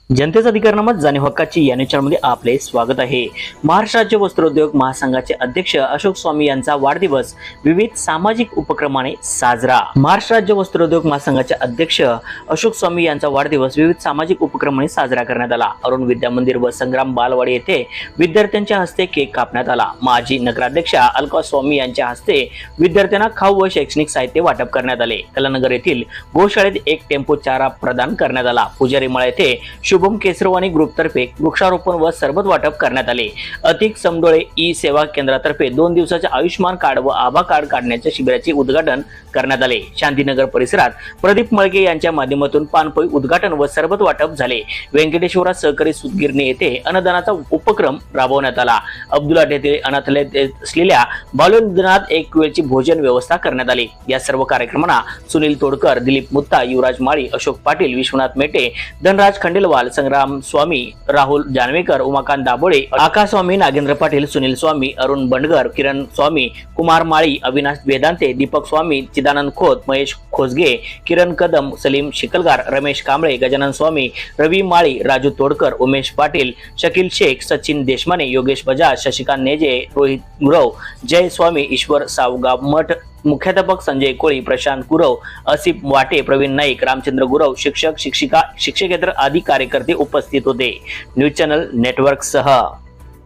जनतेचा अधिकारनामा जाणीव हक्काची या चॅनलमध्ये आपले स्वागत आहे। महाराष्ट्र राज्य वस्त्रोद्योग महासंघाचे अध्यक्ष अशोक स्वामी यांचा वाढदिवस विविध सामाजिक उपक्रमाने साजरा। महाराष्ट्र राज्य वस्त्रोद्योग महासंघाचे अध्यक्ष अशोक स्वामी यांचा वाढदिवस विविध सामाजिक उपक्रमाने साजरा करण्यात आला। अरुण विद्या मंदिर व संग्राम बालवाडी येथे विद्यार्थ्यांच्या हस्ते केक कापण्यात आला। माजी नगराध्यक्षा अलका स्वामी यांच्या हस्ते विद्यार्थ्यांना खाऊ व शैक्षणिक साहित्य वाटप करण्यात आले। कलानगर येथील गोशाळेत एक टेम्पो चारा प्रदान करण्यात आला। पुजारी मळा येथे शुभम केसरवानी ग्रुपतर्फे वृक्षारोपण व सरबत वाटप करण्यात आले। अतिक समडोळे ई सेवा केंद्रातर्फे 2 दिवसाचे आयुष्मान कार्ड व आभा कार्ड काढण्याच्या शिबिराचे उद्घाटन करण्यात आले। शांतीनगर परिसरात प्रदीप मळगे यांच्या माध्यमातून पानपोई उद्घाटन व सरबत वाटप झाले। व्यंकटेश्वरा सहकारी सूतगिरणी येथे अन्नदानाचा उपक्रम राबवण्यात आला। अब्दुल्लाट येथे अनाथालयात असलेल्या बालवंदनात एक वेळची भोजन व्यवस्था करण्यात आली। या सर्व कार्यक्रमांना सुनील तोडकर, दिलीप मुत्ता, युवराज माळी, अशोक पाटील, विश्वनाथ मेटे, धनराज खंडेलवाल, संग्राम स्वामी, राहुल जानवेकर, उमाकांत दाभोळे, आकाश स्वामी, नागेंद्र पाटील, सुनील स्वामी, अरुण बंडगर, किरण स्वामी, कुमार माळी, अविनाश वेदांते, दीपक स्वामी, चिदानंद खोत, महेश खोसगे, किरण कदम, सलीम शिकलगार, रमेश कांबळे, गजानन स्वामी, रवी माळी, राजू तोडकर, उमेश पाटील, शकील शेख, सचिन देशमाने, योगेश बजाज, शशिकांत नेजे, रोहित गुरव, जय स्वामी, ईश्वर सावगामठ, मुख्याध्यापक संजय कोळी, प्रशांत गुरव, असिफ वाटे, प्रवीण नाईक, रामचंद्र गुरव, शिक्षक शिक्षिका शिक्षकेतर आदी कार्यकर्ते उपस्थित होते। न्यूज चॅनल नेटवर्क सह